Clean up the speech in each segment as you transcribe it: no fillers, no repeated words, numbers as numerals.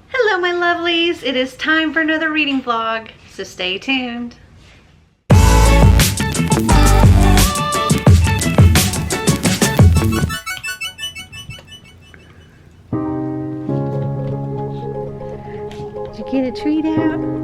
Hello my lovelies, it is time for another reading vlog, so stay tuned. Did you get a treat out?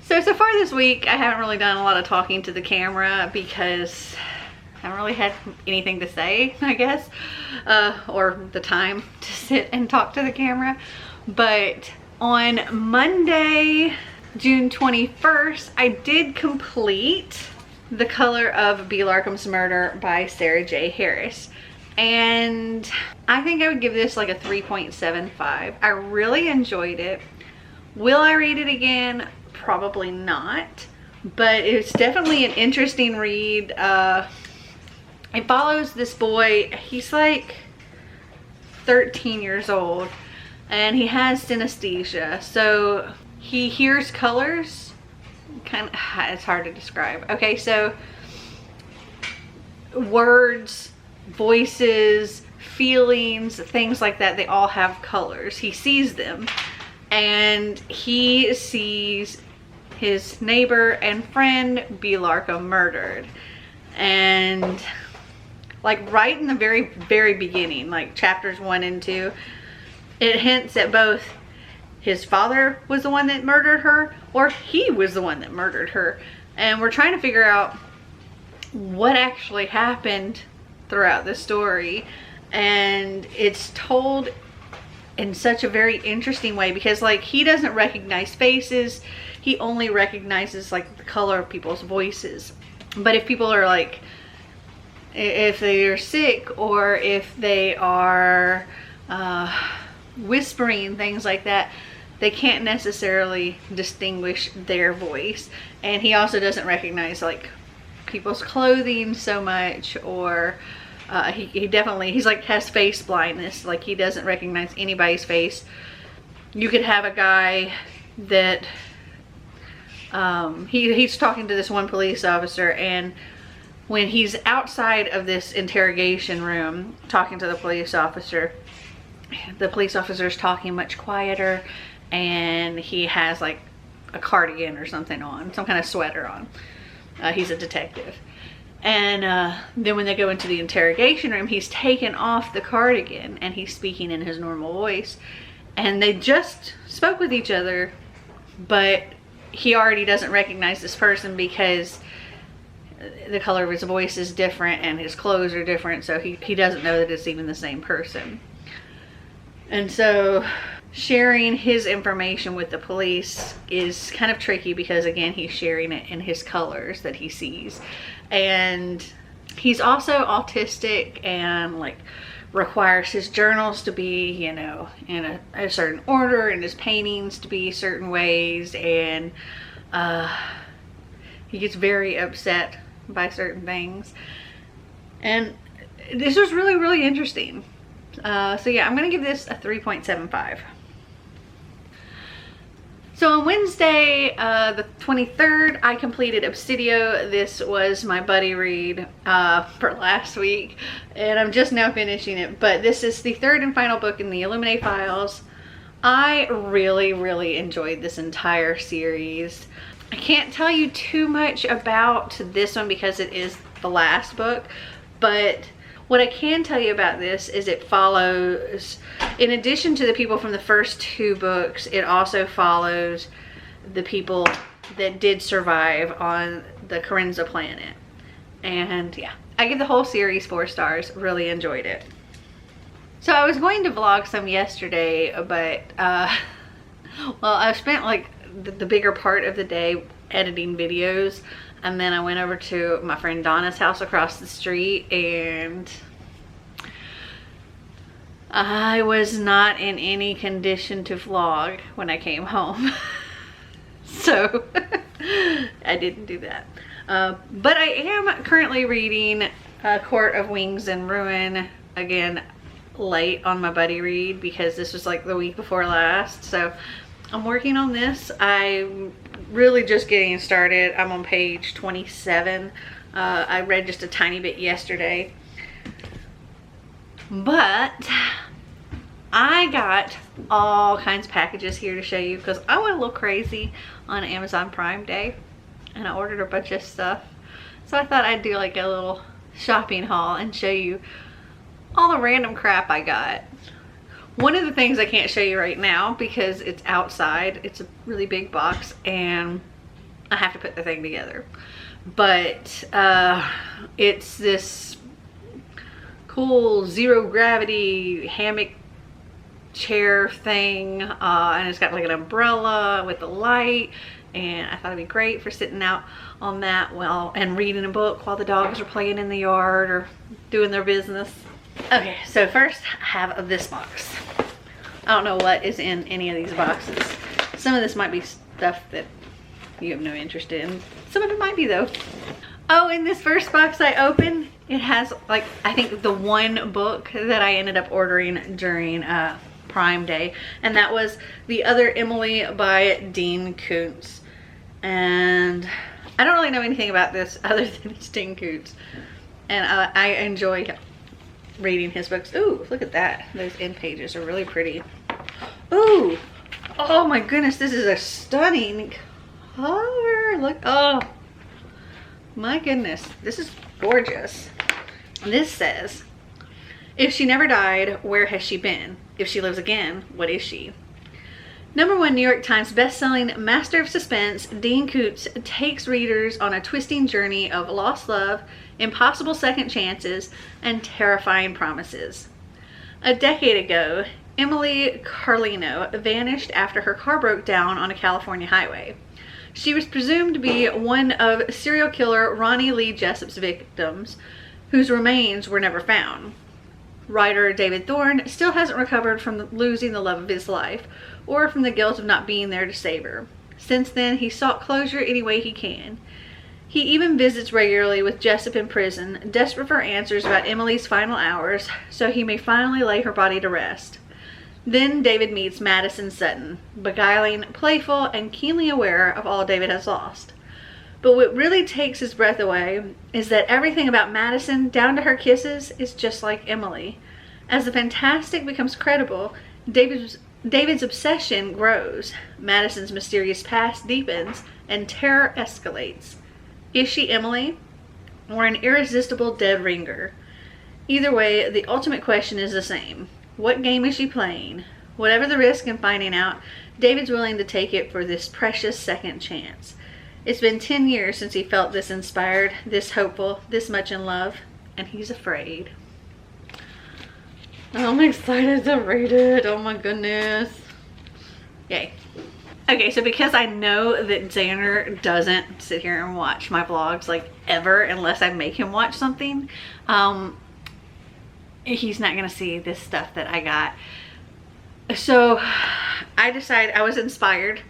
So far this week, I haven't really done a lot of talking to the camera because I haven't really had anything to say, I guess, or the time to sit and talk to the camera. But on Monday, June 21st, I did complete The Color of B. Larkham's Murder by Sarah J. Harris. And I think I would give this like a 3.75. I really enjoyed it. Will I read it again? Probably not, but it's definitely an interesting read. It follows this boy. He's like 13 years old and he has synesthesia, so he hears colors. It's hard to describe. Okay, so words, voices, feelings, things like that, they all have colors. He sees them, and he sees his neighbor and friend B. Larkham murdered. And like right in the very beginning, like chapters 1 and 2, it hints at both his father was the one that murdered her or he was the one that murdered her. And we're trying to figure out what actually happened throughout the story. And it's told in such a very interesting way because like he doesn't recognize faces. He only recognizes like the color of people's voices. But if people are like, if they are sick or if they are whispering, things like that, they can't necessarily distinguish their voice. And he also doesn't recognize like people's clothing so much, or he definitely, he's like has face blindness. Like he doesn't recognize anybody's face. You could have a guy that he's talking to this one police officer, and when he's outside of this interrogation room talking to the police officer is talking much quieter, and he has like a cardigan or something on, some kind of sweater on. He's a detective. And then when they go into the interrogation room, he's taken off the cardigan and he's speaking in his normal voice. And they just spoke with each other, but he already doesn't recognize this person because the color of his voice is different and his clothes are different, so he doesn't know that it's even the same person. And so sharing his information with the police is kind of tricky because, again, he's sharing it in his colors that he sees. And he's also autistic and like requires his journals to be, you know, in a certain order, and his paintings to be certain ways, and he gets very upset by certain things. And this was really, really interesting. So yeah, I'm gonna give this a 3.75. So on Wednesday, the 23rd, I completed Obsidio. This was my buddy read for last week, and I'm just now finishing it. But this is the third and final book in the Illuminate Files. I really, really enjoyed this entire series. I can't tell you too much about this one because it is the last book, but what I can tell you about this is it follows, in addition to the people from the first two books, it also follows the people that did survive on the Carenza planet. And yeah, I give the whole series 4 stars. Really enjoyed it. So I was going to vlog some yesterday, but well, I spent like the bigger part of the day editing videos. And then I went over to my friend Donna's house across the street, and I was not in any condition to vlog when I came home. So I didn't do that. But I am currently reading Court of Wings and Ruin, again, late on my buddy read because this was like the week before last. So I'm working on this. I'm really just getting started. I'm on page 27. I read just a tiny bit yesterday. But I got all kinds of packages here to show you because I went a little crazy on Amazon Prime Day and I ordered a bunch of stuff. So I thought I'd do like a little shopping haul and show you all the random crap I got. One of the things I can't show you right now because it's outside. It's a really big box and I have to put the thing together. But it's this cool zero gravity hammock chair thing, and it's got like an umbrella with a light, and I thought it'd be great for sitting out on that and reading a book while the dogs are playing in the yard or doing their business. Okay, so first I have this box. I don't know what is in any of these boxes. Some of this might be stuff that you have no interest in. Some of it might be though. Oh, in this first box I opened, it has like, I think the one book that I ended up ordering during Prime Day, and that was The Other Emily by Dean Koontz. And I don't really know anything about this other than it's Dean Koontz. And I enjoy reading his books. Ooh, look at that. Those end pages are really pretty. Ooh, oh my goodness, this is a stunning cover. Look, oh my goodness, this is gorgeous. This says, if she never died, where has she been? If she lives again, what is she? #1 New York Times bestselling master of suspense, Dean Koontz takes readers on a twisting journey of lost love, impossible second chances, and terrifying promises. A decade ago, Emily Carlino vanished after her car broke down on a California highway. She was presumed to be one of serial killer Ronnie Lee Jessup's victims, whose remains were never found. Writer David Thorne still hasn't recovered from losing the love of his life, or from the guilt of not being there to save her. Since then, he sought closure any way he can. He even visits regularly with Jessup in prison, desperate for answers about Emily's final hours, so he may finally lay her body to rest. Then David meets Madison Sutton, beguiling, playful, and keenly aware of all David has lost. But what really takes his breath away is that everything about Madison, down to her kisses, is just like Emily. As the fantastic becomes credible, David's obsession grows, Madison's mysterious past deepens, and terror escalates. Is she Emily, or an irresistible dead ringer? Either way, the ultimate question is the same. What game is she playing? Whatever the risk in finding out, David's willing to take it for this precious second chance. It's been 10 years since he felt this inspired, this hopeful, this much in love, and he's afraid. I'm excited to read it. Oh my goodness. Yay. Okay, so because I know that Xander doesn't sit here and watch my vlogs like ever unless I make him watch something, he's not gonna see this stuff that I got. So I decided, I was inspired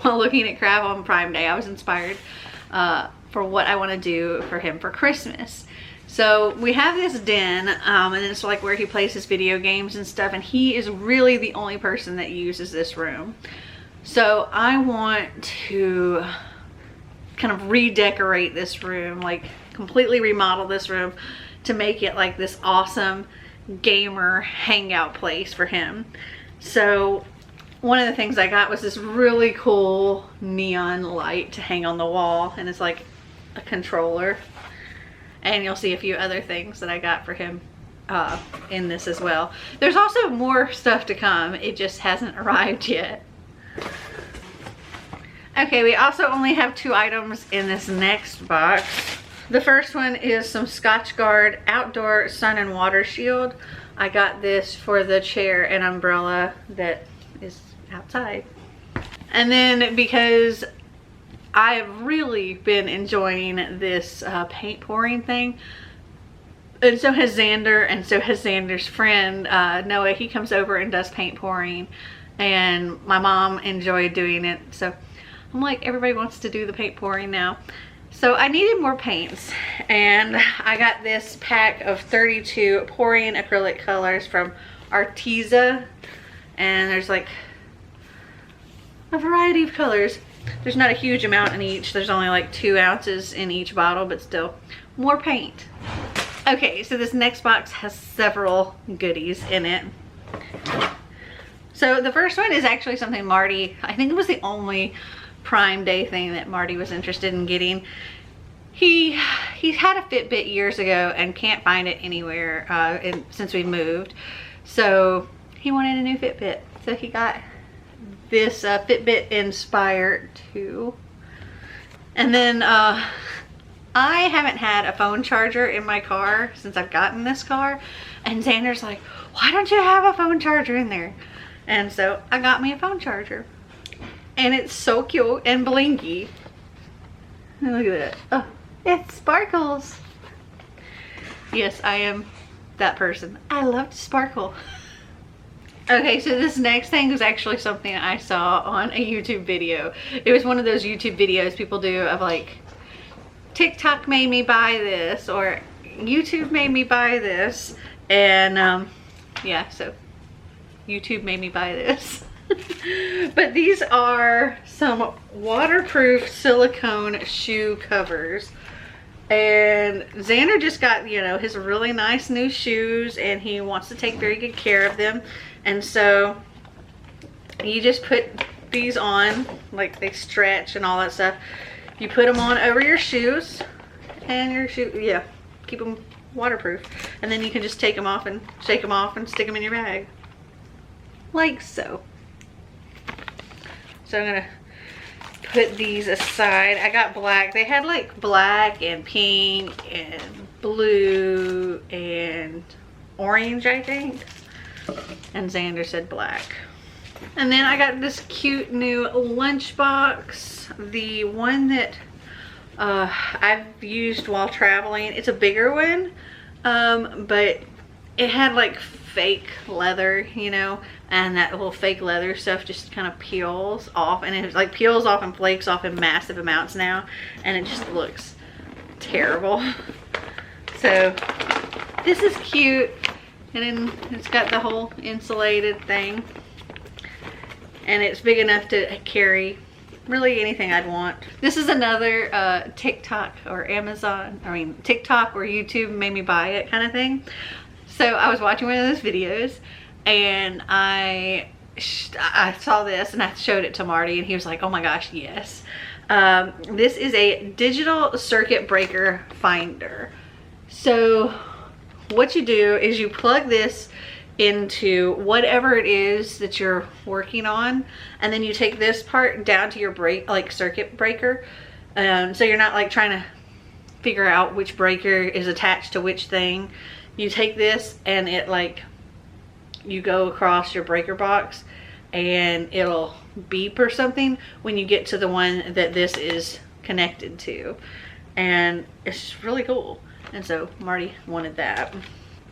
while looking at crap on Prime Day. I was inspired for what I want to do for him for Christmas. So we have this den, and it's like where he plays his video games and stuff, and he is really the only person that uses this room. So I want to kind of redecorate this room, like completely remodel this room to make it like this awesome gamer hangout place for him. So one of the things I got was this really cool neon light to hang on the wall, and it's like a controller. And you'll see a few other things that I got for him in this as well. There's also more stuff to come. It just hasn't arrived yet. Okay, we also only have 2 items in this next box. The first one is some Scotchgard Outdoor Sun and Water Shield. I got this for the chair and umbrella that is outside. And then because I've really been enjoying this paint pouring thing, and so has Xander, and so has Xander's friend Noah. He comes over and does paint pouring, and my mom enjoyed doing it. So I'm like, everybody wants to do the paint pouring now. So I needed more paints, and I got this pack of 32 pouring acrylic colors from Arteza, and there's like a variety of colors. There's not a huge amount in each. There's only like 2 ounces in each bottle, but still more paint. Okay, so this next box has several goodies in it. So the first one is actually something Marty, I think it was the only Prime Day thing that Marty was interested in getting. He's had a Fitbit years ago and can't find it anywhere since we moved. So he wanted a new Fitbit. So he got this Fitbit Inspire 2. And then I haven't had a phone charger in my car since I've gotten this car. And Xander's like, why don't you have a phone charger in there? And so I got me a phone charger. And it's so cute and blinky. Look at that. Oh, it sparkles. Yes, I am that person. I love to sparkle. Okay, so this next thing is actually something I saw on a YouTube video. It was one of those YouTube videos people do of like, TikTok made me buy this, or YouTube made me buy this. And yeah, so YouTube made me buy this. But these are some waterproof silicone shoe covers, and Xander just got, you know, his really nice new shoes, and he wants to take very good care of them. And so you just put these on, like they stretch and all that stuff. You put them on over your shoes, and your yeah, keep them waterproof. And then you can just take them off and shake them off and stick them in your bag like so. So I'm gonna put these aside. I got black. They had like black and pink and blue and orange, I think. And Xander said black. And then I got this cute new lunchbox. The one that I've used while traveling. It's a bigger one, but it had like fake leather, you know, and that little fake leather stuff just kind of peels off, and it like peels off and flakes off in massive amounts now, and it just looks terrible. So this is cute, and then it's got the whole insulated thing, and it's big enough to carry really anything I'd want. This is another TikTok or Amazon, I mean TikTok or YouTube made me buy it kind of thing. So I was watching one of those videos, and I saw this and I showed it to Marty, and he was like, oh my gosh, yes. This is a digital circuit breaker finder. So what you do is you plug this into whatever it is that you're working on, and then you take this part down to your circuit breaker. So you're not like trying to figure out which breaker is attached to which thing. You take this and it like, you go across your breaker box and it'll beep or something when you get to the one that this is connected to. And it's just really cool. And so Marty wanted that.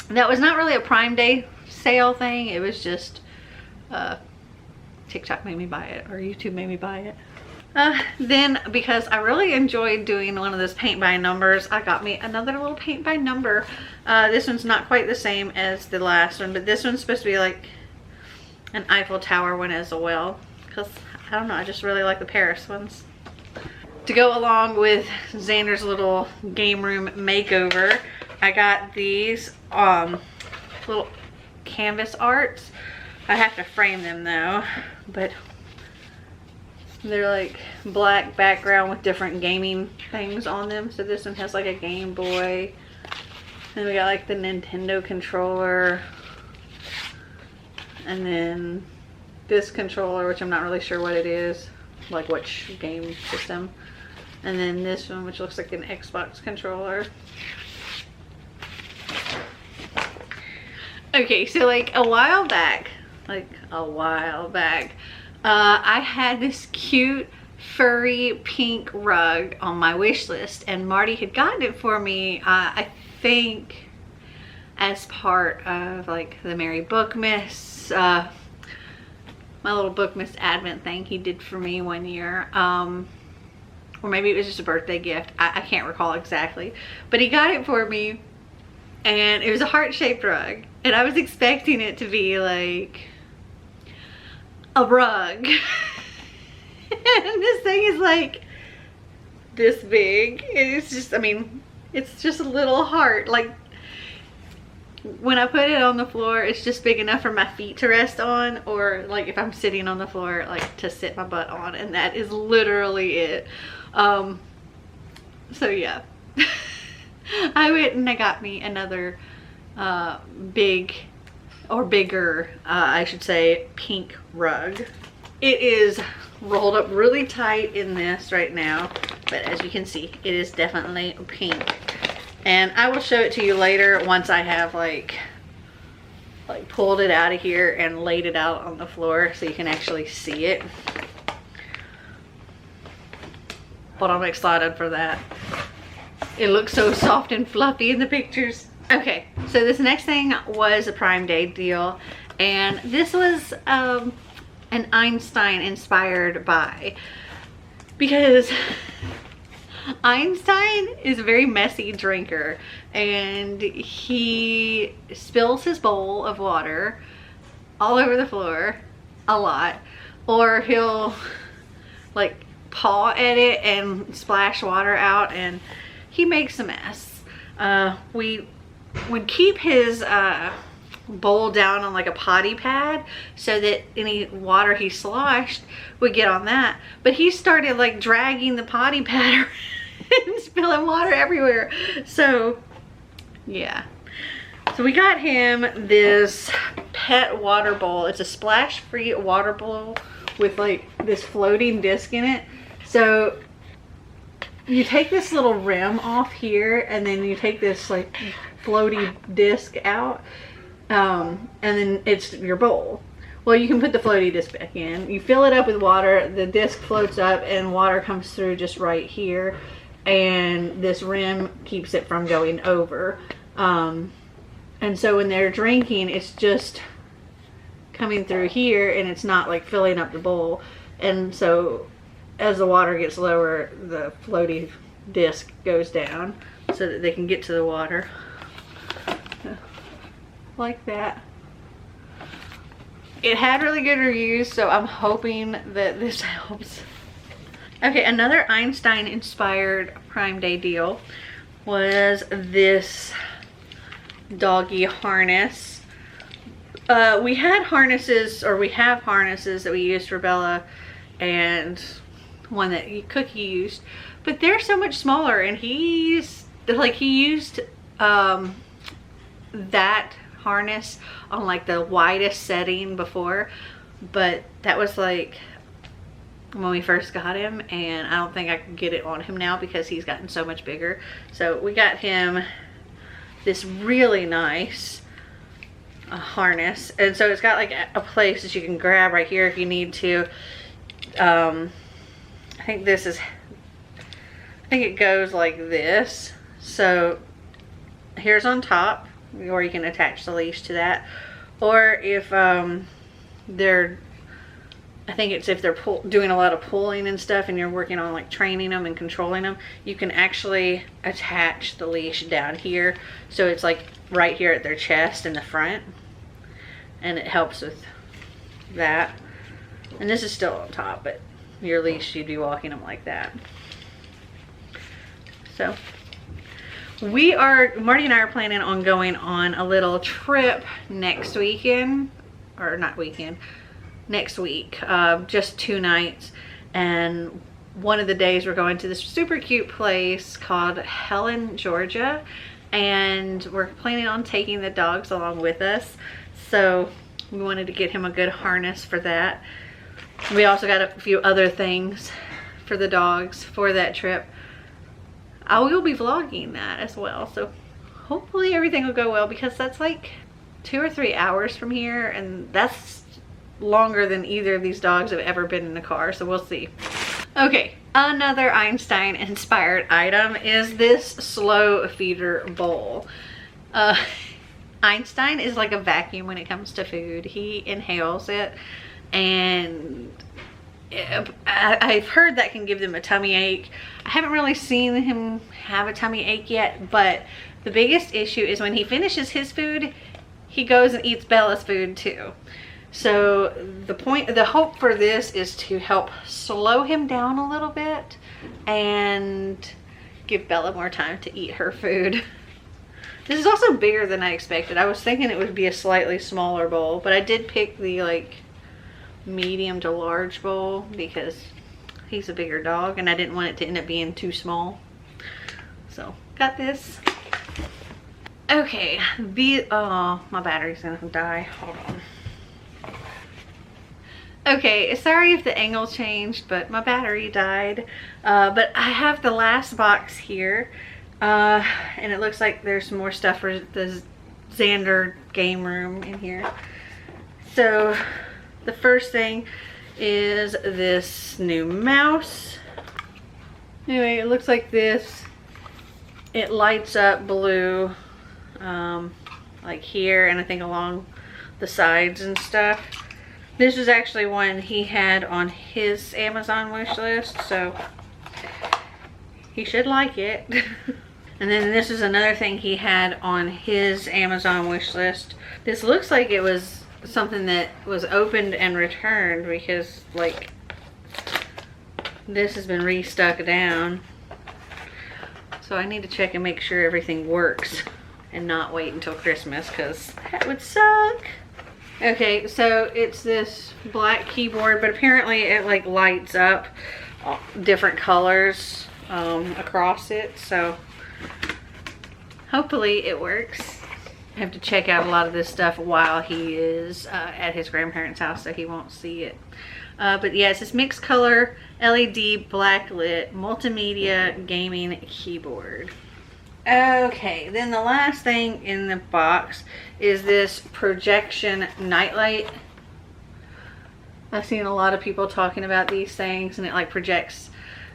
That was not really a Prime Day sale thing. It was just TikTok made me buy it, or YouTube made me buy it. Then, because I really enjoyed doing one of those paint by numbers, I got me another little paint by number. This one's not quite the same as the last one, but this one's supposed to be like an Eiffel Tower one as well. Because, I don't know, I just really like the Paris ones. To go along with Xander's little game room makeover, I got these little canvas arts. I have to frame them though, but they're like black background with different gaming things on them. So this one has like a Game Boy, and we got like the Nintendo controller, and then this controller, which I'm not really sure what it is, like which game system, and then this one, which looks like an Xbox controller. Okay, so like a while back, I had this cute furry pink rug on my wish list, and Marty had gotten it for me, I think as part of like the Merry Bookmas, my little Bookmas Advent thing he did for me one year. Or maybe it was just a birthday gift. I can't recall exactly, but he got it for me, and it was a heart-shaped rug, and I was expecting it to be like a rug. And this thing is like this big. It's just, I mean, it's just a little heart. Like when I put it on the floor, it's just big enough for my feet to rest on, or like if I'm sitting on the floor, like to sit my butt on, and that is literally it. So yeah. I went and I got me another big, or bigger, I should say, pink rug. It is rolled up really tight in this right now, but as you can see, it is definitely pink. And I will show it to you later once I have like pulled it out of here and laid it out on the floor so you can actually see it. But I'm excited for that. It looks so soft and fluffy in the pictures. Okay, so this next thing was a Prime Day deal, and this was an Einstein inspired buy, because Einstein is a very messy drinker, and he spills his bowl of water all over the floor a lot, or he'll like paw at it and splash water out, and he makes a mess. We would keep his bowl down on like a potty pad so that any water he sloshed would get on that, but he started like dragging the potty pad and spilling water everywhere. So yeah, so we got him this pet water bowl. It's a splash free water bowl with like this floating disc in it. So you take this little rim off here, and then you take this like floaty disc out, and then it's your bowl. Well, you can put the floaty disc back in. You fill it up with water, the disc floats up, and water comes through just right here, and this rim keeps it from going over. And so when they're drinking, it's just coming through here, and it's not like filling up the bowl. And so as the water gets lower, the floaty disc goes down so that they can get to the water. Like that. It had really good reviews, so I'm hoping that this helps. Okay, another Einstein inspired Prime Day deal was this doggy harness. We had harnesses, or we have harnesses that we used for Bella, and one that Cookie used, but they're so much smaller, and he used that harness on like the widest setting before, but that was like when we first got him, and I don't think I can get it on him now because he's gotten so much bigger. So we got him this really nice harness, and so it's got like a place that you can grab right here if you need to. I think it goes like this. So here's on top, or you can attach the leash to that. Or if I think it's if they're doing a lot of pulling and stuff and you're working on like training them and controlling them, you can actually attach the leash down here. So it's like right here at their chest in the front. And it helps with that. And this is still on top, but your leash, you'd be walking them like that. So Marty and I are planning on going on a little trip next weekend, or not weekend, next week, just 2 nights. And one of the days we're going to this super cute place called Helen, Georgia. And we're planning on taking the dogs along with us. So we wanted to get him a good harness for that. We also got a few other things for the dogs for that trip. I will be vlogging that as well, so hopefully everything will go well, because that's like 2 or 3 hours from here, and that's longer than either of these dogs have ever been in a car, so we'll see. Okay, another Einstein inspired item is this slow feeder bowl. Einstein is like a vacuum when it comes to food. He inhales it, and I've heard that can give them a tummy ache. I haven't really seen him have a tummy ache yet, but the biggest issue is when he finishes his food, he goes and eats Bella's food too. So the hope for this is to help slow him down a little bit and give Bella more time to eat her food. This is also bigger than I expected. I was thinking it would be a slightly smaller bowl, but I did pick the like medium to large bowl because he's a bigger dog and I didn't want it to end up being too small. So got this. Okay, oh, my battery's gonna die. Hold on. Okay, sorry if the angle changed, but my battery died. But I have the last box here. And it looks like there's more stuff for the Xander game room in here. So the first thing is this new mouse. Anyway, it looks like this. It lights up blue, like here, and I think along the sides and stuff. This is actually one he had on his Amazon wish list, so he should like it. And then this is another thing he had on his Amazon wish list. This looks like it was something that was opened and returned, because like this has been restuck down. So I need to check and make sure everything works and not wait until Christmas, because that would suck. Okay, so it's this black keyboard, but apparently it like lights up different colors across it, so hopefully it works. I have to check out a lot of this stuff while he is at his grandparents' house, so he won't see it. But yeah, it's this mixed color LED backlit multimedia gaming keyboard. Okay, then the last thing in the box is this projection nightlight. I've seen a lot of people talking about these things, and it like projects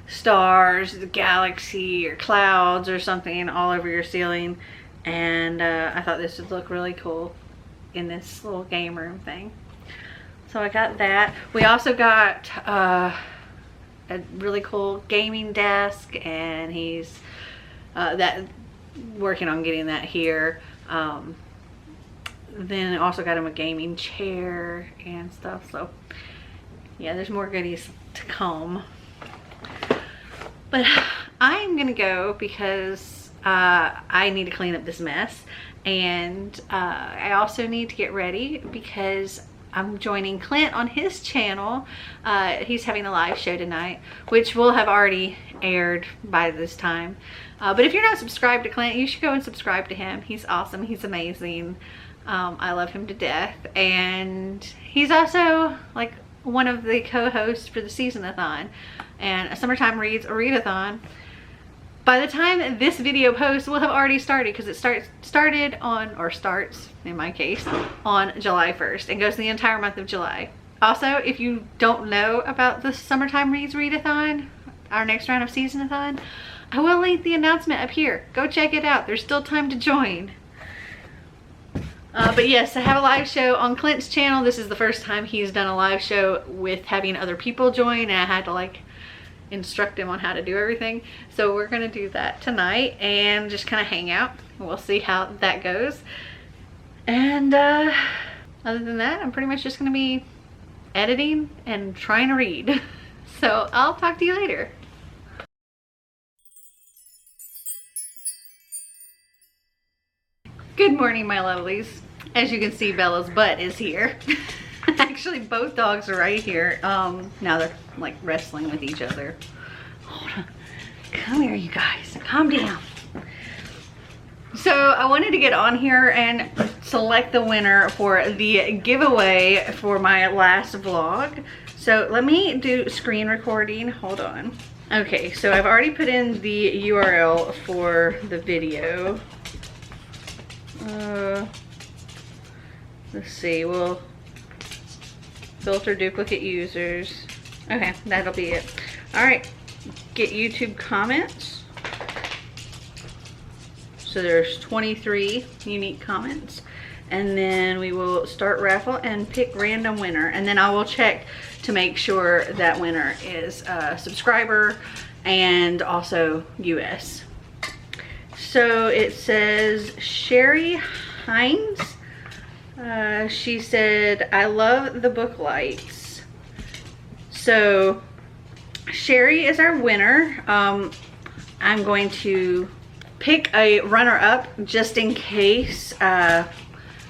stars, the galaxy, or clouds or something all over your ceiling. And I thought this would look really cool in this little game room thing. So I got that. We also got a really cool gaming desk, and he's working on getting that here. Then I also got him a gaming chair and stuff. So yeah, there's more goodies to come. But I'm gonna go because I need to clean up this mess, and I also need to get ready because I'm joining Clint on his channel. He's having a live show tonight, which will have already aired by this time. But if you're not subscribed to Clint, you should go and subscribe to him. He's awesome. He's amazing. I love him to death. And he's also like one of the co-hosts for the Season-a-thon and Summertime Reads a Readathon. By the time this video posts, will have already started, because it starts in my case on July 1st and goes the entire month of July. Also, if you don't know about the Summertime Reads Readathon, our next round of seasonathon, I will link the announcement up here. Go check it out. There's still time to join. But yes, I have a live show on Clint's channel. This is the first time he's done a live show with having other people join, and I had to like instruct him on how to do everything. So we're gonna do that tonight and just kind of hang out. We'll see how that goes. And other than that, I'm pretty much just gonna be editing and trying to read. So I'll talk to you later. Good morning, my lovelies. As you can see, Bella's butt is here. Actually, both dogs are right here. Now they're like wrestling with each other. Hold on. Come here, you guys. Calm down. So I wanted to get on here and select the winner for the giveaway for my last vlog. So let me do screen recording. Hold on. Okay, so I've already put in the URL for the video. Let's see, we'll filter duplicate users. Okay, that'll be it. All right, get YouTube comments. So there's 23 unique comments. And then we will start raffle and pick random winner. And then I will check to make sure that winner is a subscriber and also US. So it says Sherry Hines. She said, I love the book lights. So Sherry is our winner. I'm going to pick a runner-up just in case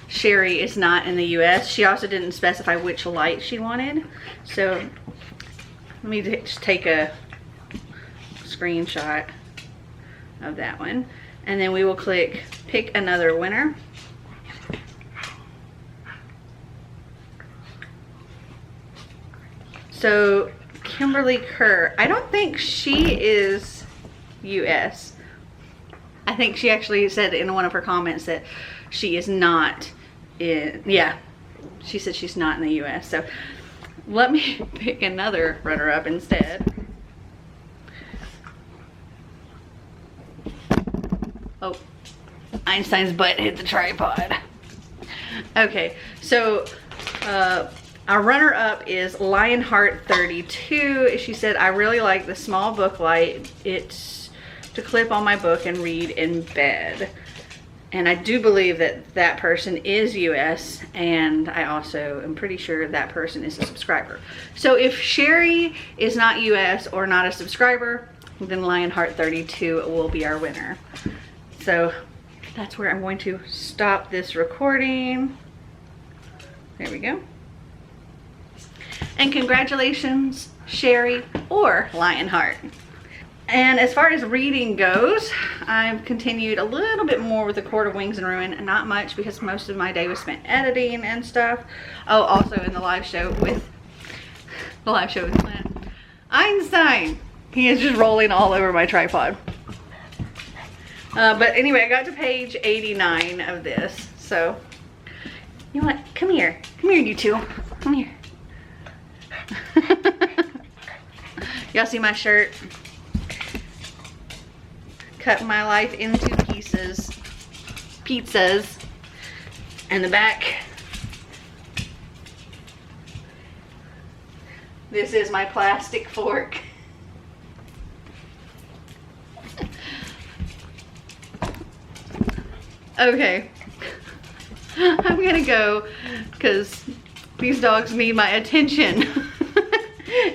Sherry is not in the US. She also didn't specify which light she wanted. So let me just take a screenshot of that one. And then we will click pick another winner. So Kimberly Kerr, I don't think she is US. I think she actually said in one of her comments that she is not in, yeah, she said she's not in the US. So let me pick another runner-up instead. Oh, Einstein's butt hit the tripod. Okay, so our runner-up is Lionheart 32. She said, I really like the small book light. It's to clip on my book and read in bed. And I do believe that that person is US, and I also am pretty sure that person is a subscriber. So if Sherry is not US or not a subscriber, then Lionheart 32 will be our winner. So that's where I'm going to stop this recording. There we go. And congratulations, Sherry or Lionheart. And as far as reading goes, I've continued a little bit more with The Court of Wings and Ruin. Not much, because most of my day was spent editing and stuff. Oh, also in the live show with Clint. Einstein! He is just rolling all over my tripod. But anyway, I got to page 89 of this. So, you know what? Come here. Come here, you two. Come here. Y'all see my shirt? Cut my life into pieces. Pizzas. And the back. This is my plastic fork. Okay. I'm gonna go because these dogs need my attention.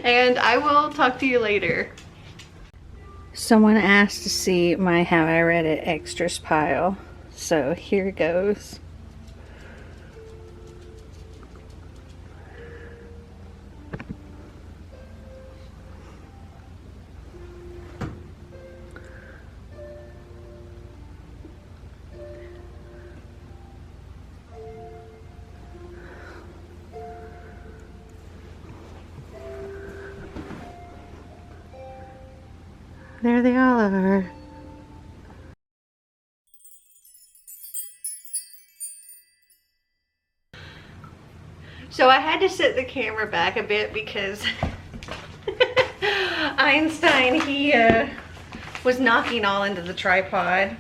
And I will talk to you later. Someone asked to see my Have I Read It extras pile. So here goes. There they all are. So I had to set the camera back a bit because Einstein, he was knocking all into the tripod.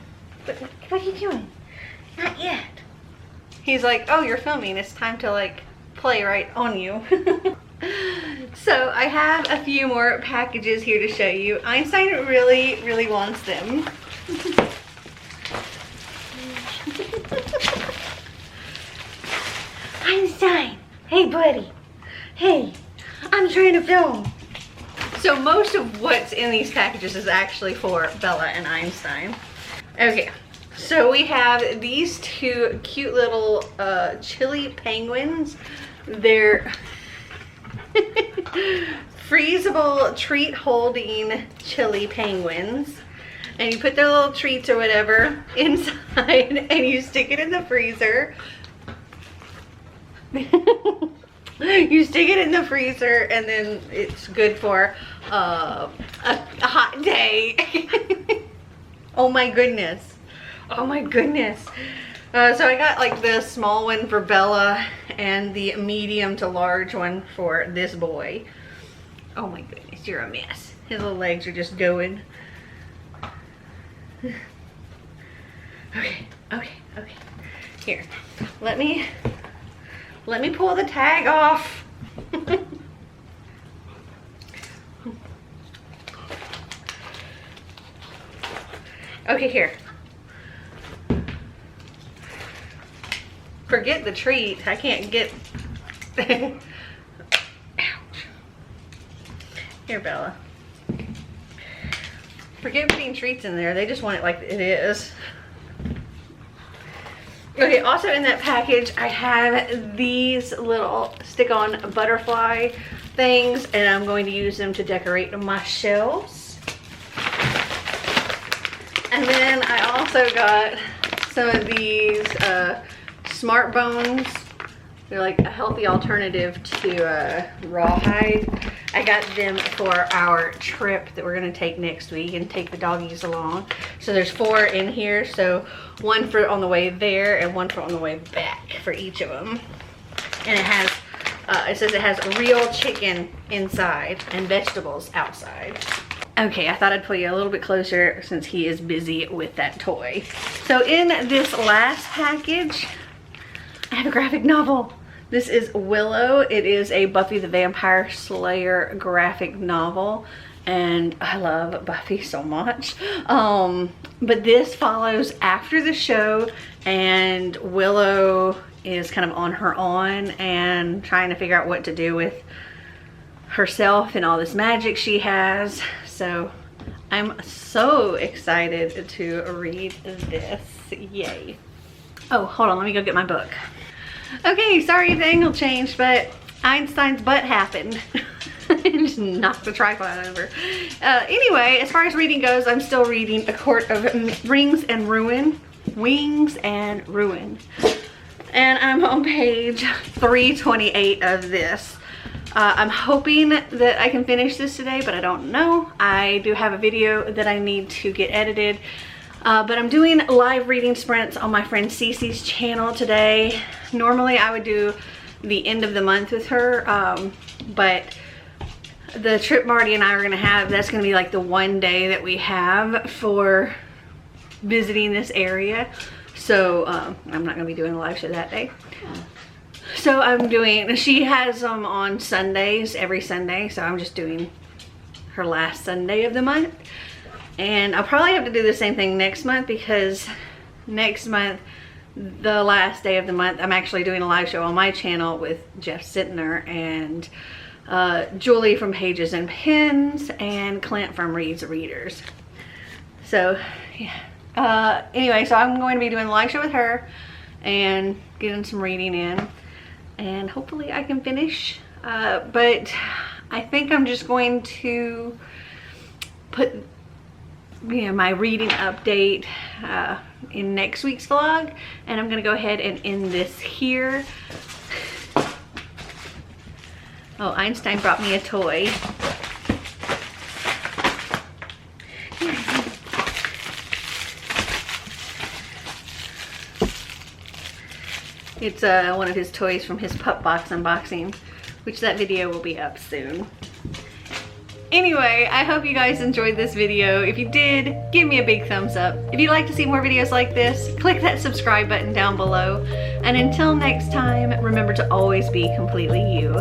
What are you doing? Not yet. He's like, oh, you're filming. It's time to like play right on you. So I have a few more packages here to show you. Einstein really, really wants them. Einstein, hey buddy. Hey, I'm trying to film. So most of what's in these packages is actually for Bella and Einstein. Okay, so we have these two cute little chili penguins. They're freezable treat holding chili penguins. And you put their little treats or whatever inside and you stick it in the freezer. You stick it in the freezer and then it's good for a hot day. Oh my goodness. Oh my goodness. So I got like the small one for Bella and the medium to large one for this boy. Oh my goodness, you're a mess. His little legs are just going. Okay. Here, let me pull the tag off. Okay, here. Forget the treat. I can't get. Ouch. Here, Bella. Forget putting treats in there. They just want it like it is. Okay, also in that package, I have these little stick-on butterfly things, and I'm going to use them to decorate my shelves. And then I also got some of these Smart Bones. They're like a healthy alternative to rawhide. I got them for our trip that we're gonna take next week and take the doggies along. So there's 4 in here. So one for on the way there and one for on the way back for each of them. And it has, it says it has real chicken inside and vegetables outside. Okay, I thought I'd pull you a little bit closer since he is busy with that toy. So in this last package, I have a graphic novel. This is Willow. It is a Buffy the Vampire Slayer graphic novel, and I love Buffy so much. But this follows after the show, and Willow is kind of on her own and trying to figure out what to do with herself and all this magic she has. So I'm so excited to read this. Yay. Oh, hold on, let me go get my book. Okay, sorry the angle changed, but Einstein's butt happened. Just knocked the tripod over. Anyway, as far as reading goes, I'm still reading A Court of Wings and Ruin. And I'm on page 328 of this. I'm hoping that I can finish this today, but I don't know. I do have a video that I need to get edited. But I'm doing live reading sprints on my friend Cece's channel today. Normally I would do the end of the month with her, but the trip Marty and I are gonna have, that's gonna be like the one day that we have for visiting this area. So I'm not gonna be doing a live show that day. So I'm doing, she has them on Sundays, every Sunday, so I'm just doing her last Sunday of the month. And I'll probably have to do the same thing next month, because next month, the last day of the month, I'm actually doing a live show on my channel with Jeff Sittner and Julie from Pages and Pens and Clint from Reads Readers. So yeah. Anyway, so I'm going to be doing a live show with her and getting some reading in, and hopefully I can finish. But I think I'm just going to put my reading update in next week's vlog, and I'm gonna go ahead and end this here. Oh, Einstein brought me a toy. It's one of his toys from his pup box unboxing, which that video will be up soon. Anyway, I hope you guys enjoyed this video. If you did, give me a big thumbs up. If you'd like to see more videos like this, click that subscribe button down below. And until next time, remember to always be completely you.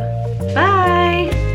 Bye!